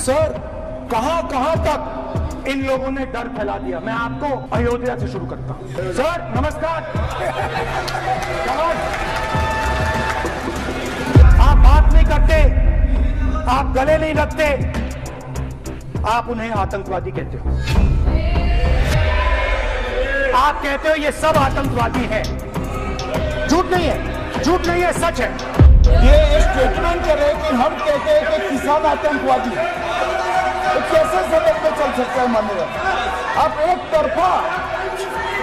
Sir कहां कहां तक इन लोगों ने डर फैला दिया। मैं आपको अयोध्या से शुरू करता हूं। सर नमस्कार। आप बात नहीं करते, आप गले नहीं लगते, आप उन्हें आतंकवादी कहते हो। आप कहते हो ये सब आतंकवादी हैं। झूठ नहीं है, झूठ नहीं है, सच है। ये स्टेटमेंट करे कि हम कहते हैं कि किसान आतंकवादी है, तो कैसे सदन में चल सकता है माननीय? आप एक तरफा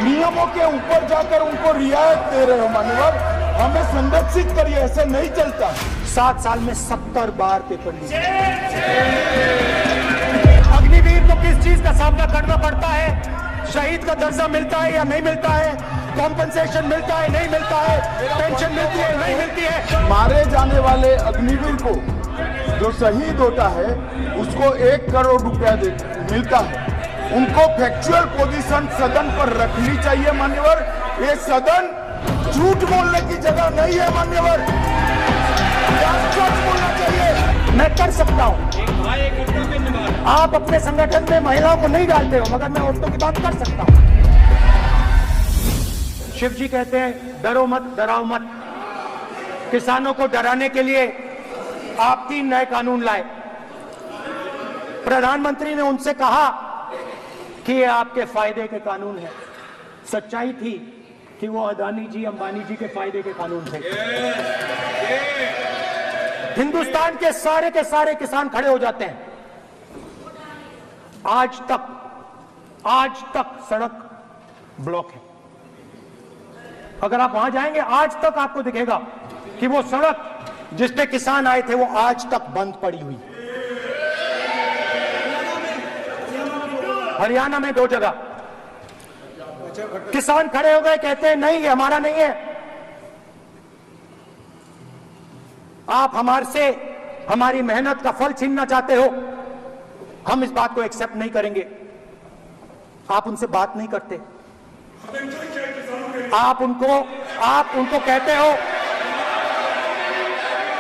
नियमों के ऊपर जाकर उनको रियायत दे रहे हो माननीय। हमें संरक्षित करिए, ऐसे नहीं चलता। 7 साल में 70 बार पेपर लीक। अग्निवीर को किस चीज का सामना करना पड़ता है? शहीद का दर्जा मिलता है या नहीं मिलता है? कॉम्पनसेशन मिलता है नहीं मिलता है? पेंशन मिलती है नहीं मिलती है? मारे जाने वाले अग्निवीर को जो शहीद होता है उसको 1 करोड़ रुपया मिलता है। उनको फैक्चुअल पोजीशन सदन पर रखनी चाहिए मान्यवर। ये सदन झूठ बोलने की जगह नहीं है मान्यवर, सच बोलना चाहिए। मैं कर सकता हूं। आप अपने संगठन में महिलाओं को नहीं डालते हो, मगर मैं औरतों की बात कर सकता हूं। शिव जी कहते हैं डरो मत, डराओ मत। किसानों को डराने के लिए आप 3 नए कानून लाए। प्रधानमंत्री ने उनसे कहा कि ये आपके फायदे के कानून हैं। सच्चाई थी कि वो अदानी जी, अंबानी जी के फायदे के कानून थे। हिंदुस्तान के सारे किसान खड़े हो जाते हैं। आज तक सड़क ब्लॉक है। अगर आप वहां जाएंगे, आज तक आपको दिखेगा कि वो सड़क जिस पे किसान आए थे वो आज तक बंद पड़ी हुई। हरियाणा में 2 जगह किसान खड़े हो गए, कहते हैं नहीं ये हमारा नहीं है। आप हमारे हमारी मेहनत का फल छीनना चाहते हो, हम इस बात को एक्सेप्ट नहीं करेंगे। आप उनसे बात नहीं करते, आप उनको कहते हो,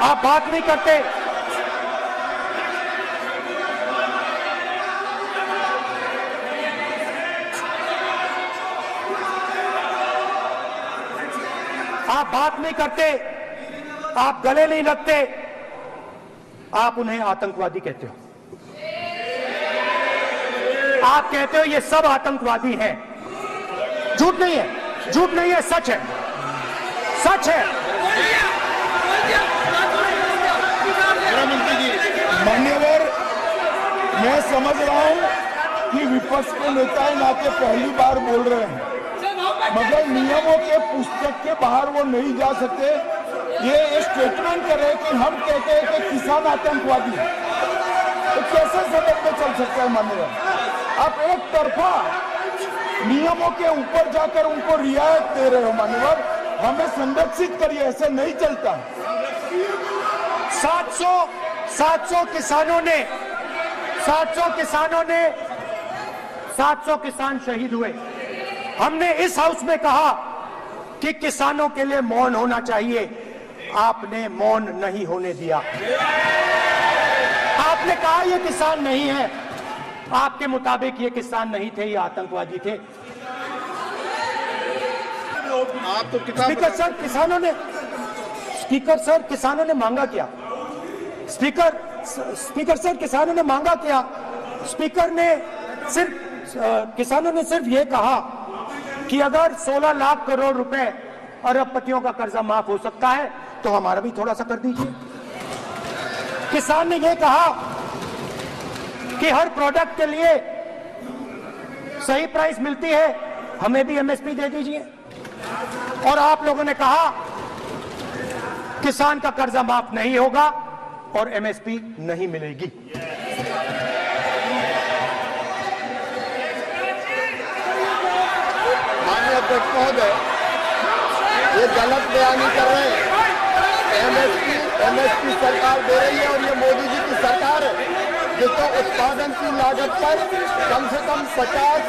आप बात नहीं करते। आप बात नहीं करते, आप गले नहीं लगते, आप उन्हें आतंकवादी कहते हो। आप कहते हो ये सब आतंकवादी हैं। झूठ नहीं है, झूठ नहीं है, सच है, सच है। मान्यवर, मैं समझ रहा हूं कि विपक्ष के नेता नाते पहली बार बोल रहे हैं, मगर नियमों के पुस्तक के बाहर वो नहीं जा सकते। ये स्टेटमेंट करे कि हम कहते हैं कि किसान आतंकवादी है, तो कैसे सदन में चल सकता है मान्यवर? आप एक तरफा नियमों के ऊपर जाकर उनको रियायत दे रहे हो मान्यवर। हमें संरक्षित करिए, ऐसे नहीं चलता। 700 किसान शहीद हुए। हमने इस हाउस में कहा कि किसानों के लिए मौन होना चाहिए। आपने मौन नहीं होने दिया। आपने कहा ये किसान नहीं है। आपके मुताबिक ये किसान नहीं थे, ये आतंकवादी थे। आप तो स्पीकर सर, किसानों ने मांगा क्या? स्पीकर सर, किसानों ने मांगा क्या? किसानों ने सिर्फ ये कहा कि अगर 16 लाख करोड़ रुपए अरबपतियों का कर्जा माफ हो सकता है तो हमारा भी थोड़ा सा कर दीजिए। किसान ने यह कहा कि हर प्रोडक्ट के लिए सही प्राइस मिलती है, हमें भी एमएसपी दे दीजिए। और आप लोगों ने कहा किसान का कर्जा माफ नहीं होगा और एमएसपी नहीं मिलेगी। माननीय अध्यक्ष महोदय, ये गलत बयानी कर रहे हैं। एमएसपी सरकार दे रही है और ये मोदी जी की सरकार है जिसको उत्पादन की लागत पर कम से कम 50।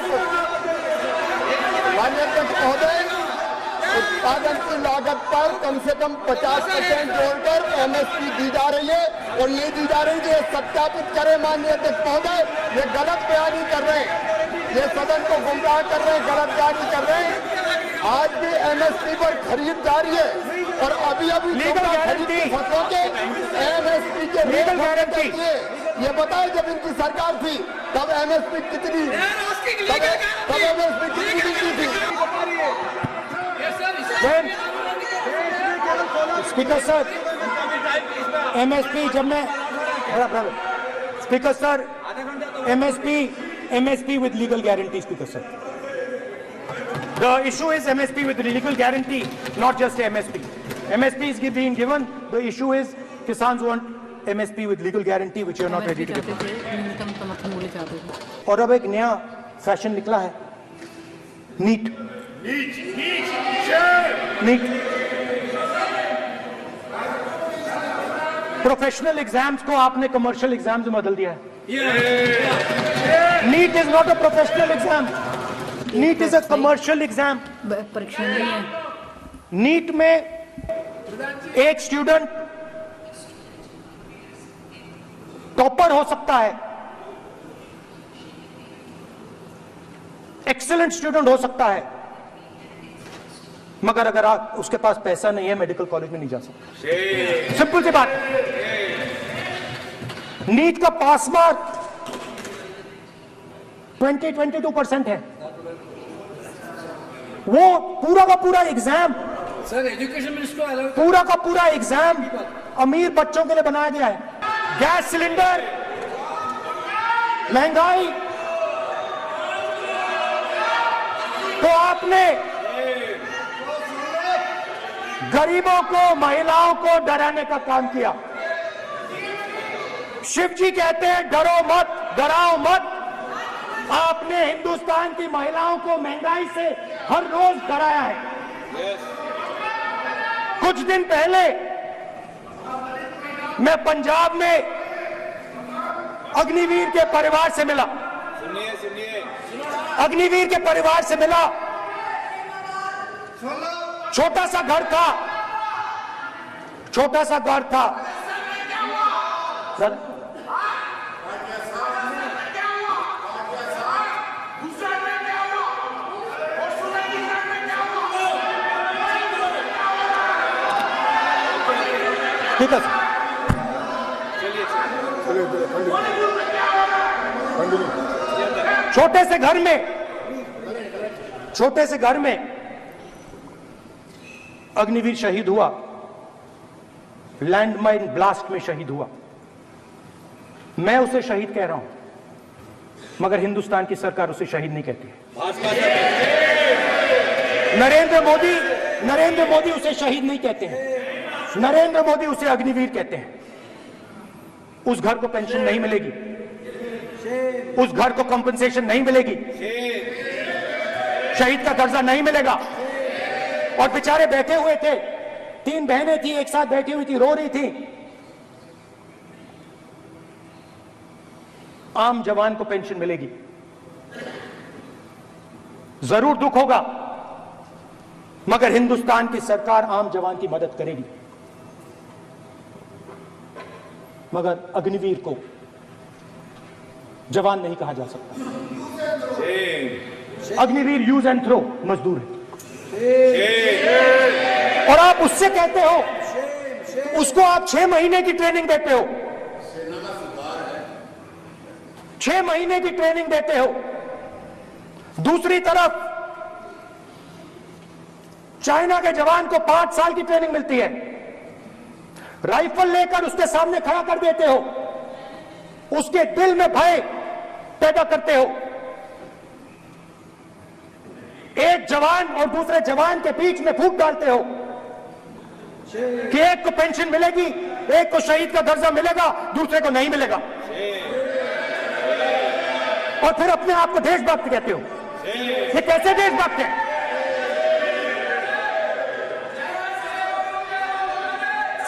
माननीय अध्यक्ष महोदय, उत्पादन की लागत पर पर कम से कम 50% जोड़कर एमएसपी दी जा रही है और ये दी जा रही है। ये सत्यापित करें माननीय अध्यक्ष महोदय, ये गलत बयानी कर रहे हैं, ये सदन को गुमराह कर रहे हैं, गलत बयानी कर रहे हैं। आज भी एमएसपी पर खरीद जारी है और अभी खरीद की फसलों के एमएसपी के लीगल गारंटी ये बताएं, जब इनकी सरकार थी तब एमएसपी कितनी थी? स्पीकर सर, एमएसपी जब मैं speaker sir, MSP with legal guarantee, speaker sir, the issue is MSP with legal guarantee, not just MSP. MSP is being given. The issue is Kisans want MSP with legal guarantee, which you are not ready to give. न्यूनतम समर्थन मूल्य चाहते थे। और अब एक नया fashion निकला है, नीट। प्रोफेशनल एग्जाम्स को आपने कमर्शियल एग्जाम्स में बदल दिया है। NEET is not a professional exam, NEET is a commercial exam. परीक्षा नहीं है। नीट में एक स्टूडेंट टॉपर हो सकता है, एक्सीलेंट स्टूडेंट हो सकता है, मगर अगर आप उसके पास पैसा नहीं है मेडिकल कॉलेज में नहीं जा सकता। सिंपल सी बात। नीट का पास मार्क 22% है। वो पूरा का पूरा एग्जाम, सर एजुकेशन मिनिस्टर पूरा का पूरा एग्जाम अमीर बच्चों के लिए बनाया गया है। गैस सिलेंडर, महंगाई, तो आपने गरीबों को, महिलाओं को डराने का काम किया। शिव जी कहते हैं डरो मत, डराओ मत। आपने हिंदुस्तान की महिलाओं को महंगाई से हर रोज डराया है। कुछ दिन पहले मैं पंजाब में अग्निवीर के परिवार से मिला। अग्निवीर के परिवार से मिला। छोटा सा घर था, छोटा सा घर था। ठीक है छोटे से घर में अग्निवीर शहीद हुआ, लैंडमाइन ब्लास्ट में शहीद हुआ। मैं उसे शहीद कह रहा हूं, मगर हिंदुस्तान की सरकार उसे शहीद नहीं कहती। नरेंद्र मोदी उसे शहीद नहीं कहते हैं। नरेंद्र मोदी उसे अग्निवीर कहते हैं। उस घर को पेंशन नहीं मिलेगी, उस घर को कंपनसेशन नहीं मिलेगी, शहीद का दर्जा नहीं मिलेगा। और बेचारे बैठे हुए थे, 3 बहनें थी, एक साथ बैठी हुई थी, रो रही थी। आम जवान को पेंशन मिलेगी, जरूर दुख होगा, मगर हिंदुस्तान की सरकार आम जवान की मदद करेगी। मगर अग्निवीर को जवान नहीं कहा जा सकता। अग्निवीर यूज एंड थ्रो मजदूर है। और आप उससे कहते हो, उसको आप 6 महीने की ट्रेनिंग देते हो, 6 महीने की ट्रेनिंग देते हो। दूसरी तरफ चाइना के जवान को 5 साल की ट्रेनिंग मिलती है। राइफल लेकर उसके सामने खड़ा कर देते हो, उसके दिल में भय पैदा करते हो। एक जवान और दूसरे जवान के बीच में फूट डालते हो कि एक को पेंशन मिलेगी, एक को शहीद का दर्जा मिलेगा, दूसरे को नहीं मिलेगा। और फिर अपने आप को देशभक्त कहते हो। ये कैसे देशभक्त है?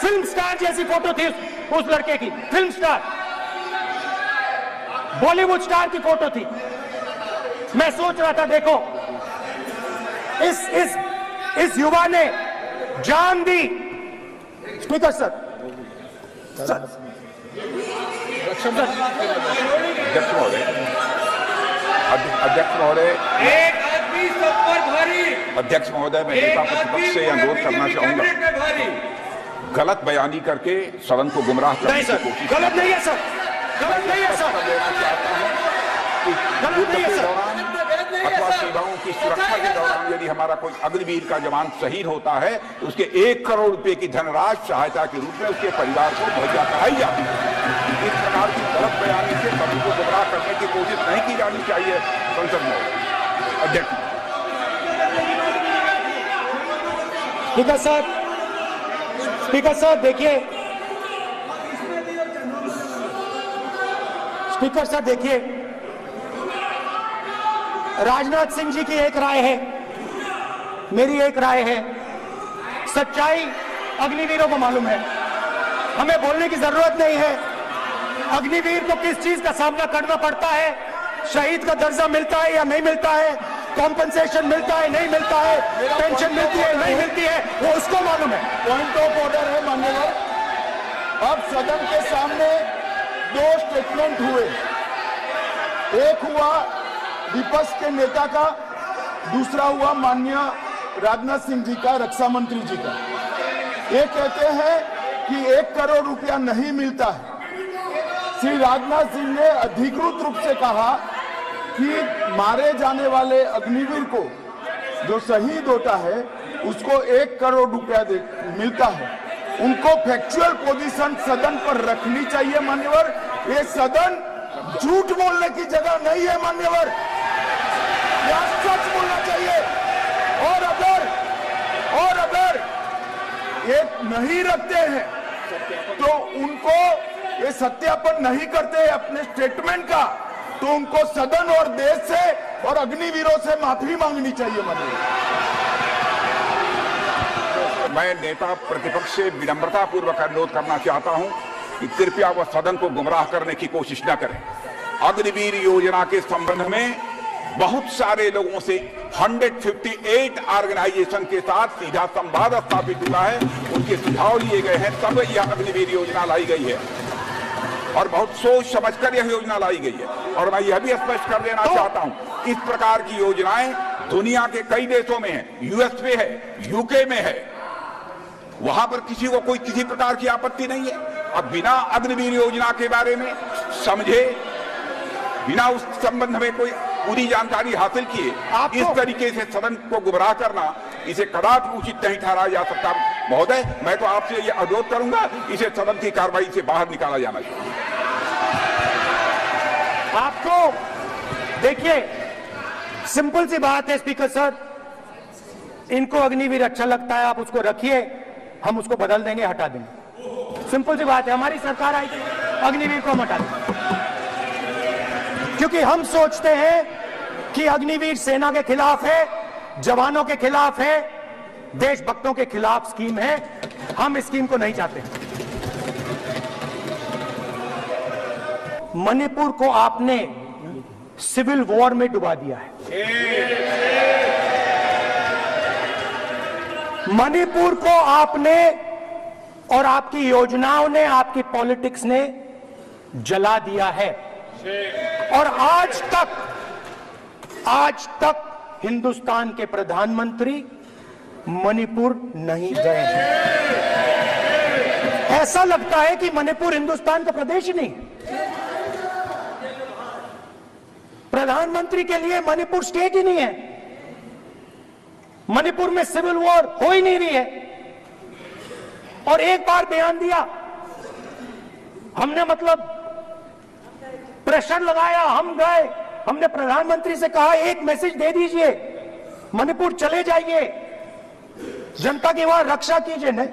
फिल्म स्टार जैसी फोटो थी उस लड़के की, फिल्म स्टार, बॉलीवुड स्टार की फोटो थी। मैं सोच रहा था, देखो इस युवा ने जान दी। स्पीकर सर, अध्यक्ष महोदय, एक आदमी सब पर भारी। अध्यक्ष महोदय, मैं नेता प्रतिपक्ष से अनुरोध करना चाहूंगा, गलत बयानी करके सदन को गुमराह करने नहीं की सर, कोशिश गलत नहीं है सर, गलत नहीं है सर, देना चाहता हूं कि गलत युद्ध नहीं है के सर। दौरान अथवा सेवाओं की सुरक्षा के दौरान यदि हमारा कोई अग्निवीर का जवान शहीद होता है तो उसके 1 करोड़ रुपए की धनराशि सहायता के रूप में उसके परिवार को मुहैया कराई जाती है। इस प्रकार की गलत बयानी से सभी को गुमराह करने की कोशिश नहीं की जानी चाहिए संसद में। अध्यक्ष, स्पीकर सर देखिए, स्पीकर सर देखिए, राजनाथ सिंह जी की एक राय है, मेरी एक राय है। सच्चाई अग्निवीरों को मालूम है, हमें बोलने की जरूरत नहीं है। अग्निवीर को किस चीज का सामना करना पड़ता है, शहीद का दर्जा मिलता है या नहीं मिलता है, कॉम्पनसेशन मिलता है नहीं मिलता है, पेंशन मिलती है नहीं मिलती है, वो उसको मालूम है। पॉइंट ऑफ ऑर्डर है माननीय। अब सदन के सामने 2 स्टेटमेंट हुए, एक हुआ विपक्ष के नेता का, दूसरा हुआ माननीय राजनाथ सिंह जी का, रक्षा मंत्री जी का। ये कहते हैं कि 1 करोड़ रुपया नहीं मिलता है। श्री राजनाथ सिंह ने अधिकृत रूप से कहा कि मारे जाने वाले अग्निवीर को जो शहीद होता है उसको 1 करोड़ रुपया मिलता है। उनको फैक्चुअल पोजीशन सदन पर रखनी चाहिए मान्यवर। ये सदन झूठ बोलने की जगह नहीं है मान्यवर, या सच बोलना चाहिए। और अगर ये नहीं रखते हैं तो उनको, ये सत्यापन नहीं करते हैं अपने स्टेटमेंट का, तो उनको सदन और देश से और अग्निवीरों से माफी मांगनी चाहिए माननीय। मैं नेता प्रतिपक्ष से विनम्रता पूर्वक अनुरोध करना चाहता हूं कि कृपया वह सदन को गुमराह करने की कोशिश न करें। अग्निवीर योजना के संबंध में बहुत सारे लोगों से 158 ऑर्गेनाइजेशन के साथ सीधा संवाद स्थापित हुआ है, उनके सुझाव लिए गए हैं, तब यह अग्निवीर योजना लाई गई है और बहुत सोच समझकर यह योजना लाई गई है। और मैं यह भी स्पष्ट कर देना चाहता हूं, इस प्रकार की योजनाएं दुनिया के कई देशों में है, यूएस में है, यूके में है, वहां पर किसी को कोई किसी प्रकार की आपत्ति नहीं है। अब बिना अग्निवीर योजना के बारे में समझे, बिना उस संबंध में कोई पूरी जानकारी हासिल किए इस तरीके से सदन को गुमराह करना, इसे कदापि उचित नहीं ठहराया जा सकता। महोदय, मैं तो आपसे यह अनुरोध करूंगा, इसे सदन की कार्रवाई से बाहर निकाला जाना चाहिए। आपको देखिए, सिंपल सी बात है स्पीकर सर, इनको अग्निवीर अच्छा लगता है, आप उसको रखिए, हम उसको बदल देंगे, हटा देंगे। सिंपल सी बात है, हमारी सरकार आई थी, अग्निवीर को हम हटा देंगे, क्योंकि हम सोचते हैं कि अग्निवीर सेना के खिलाफ है, जवानों के खिलाफ है, देशभक्तों के खिलाफ स्कीम है। हम इस स्कीम को नहीं चाहते। मणिपुर को आपने सिविल वॉर में डुबा दिया है। मणिपुर को आपने और आपकी योजनाओं ने, आपकी पॉलिटिक्स ने जला दिया है। और आज तक हिंदुस्तान के प्रधानमंत्री मणिपुर नहीं गए हैं। ऐसा लगता है कि मणिपुर हिंदुस्तान का प्रदेश ही नहीं है। प्रधानमंत्री के लिए मणिपुर स्टेट ही नहीं है। मणिपुर में सिविल वॉर हो ही नहीं रही है। और एक बार बयान दिया हमने, मतलब प्रेशर लगाया, हम गए, हमने प्रधानमंत्री से कहा एक मैसेज दे दीजिए, मणिपुर चले जाइए, जनता की वहां रक्षा कीजिए। नहीं,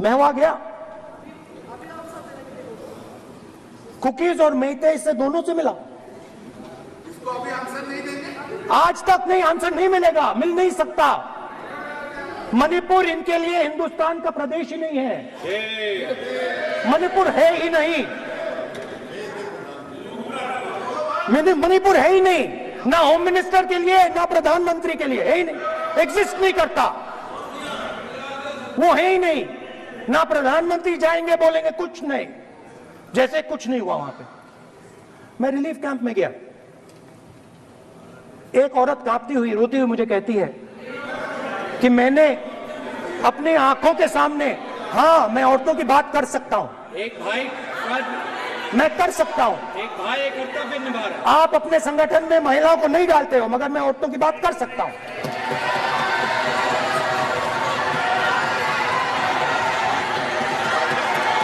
मैं वहां गया, कुकीज और मेहते से दोनों से मिला। इसको अभी आंसर नहीं देंगे, आज तक नहीं, आंसर नहीं मिलेगा, मिल नहीं सकता। मणिपुर इनके लिए हिंदुस्तान का प्रदेश ही नहीं है। मणिपुर है ही नहीं, मणिपुर है ही नहीं। ना होम मिनिस्टर के लिए, ना प्रधानमंत्री के लिए, है ही नहीं, एग्जिस्ट नहीं करता, वो है ही नहीं। ना प्रधानमंत्री जाएंगे बोलेंगे कुछ नहीं, जैसे कुछ नहीं हुआ वहां पे। मैं रिलीफ कैंप में गया, एक औरत कांपती हुई, रोती हुई मुझे कहती है कि मैंने अपनी आंखों के सामने, हाँ मैं औरतों की बात कर सकता हूं, एक भाई मैं कर सकता हूं, एक कर्तव्य निभा रहा है। आप अपने संगठन में महिलाओं को नहीं डालते हो, मगर मैं औरतों की बात कर सकता हूं।